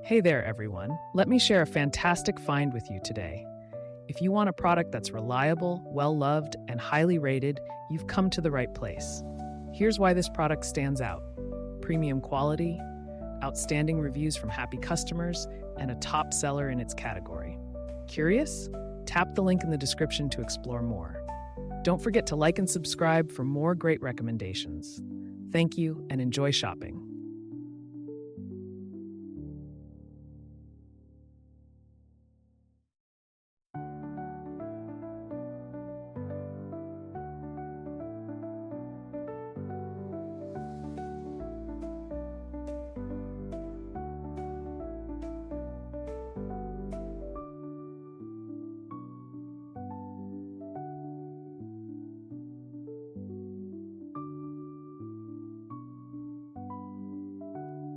Hey there, everyone. Let me share a fantastic find with you today. If you want a product that's reliable, well-loved, and highly rated, you've come to the right place. Here's why this product stands out: premium quality, outstanding reviews from happy customers, and a top seller in its category. Curious? Tap the link in the description to explore more. Don't forget to like and subscribe for more great recommendations. Thank you and enjoy shopping.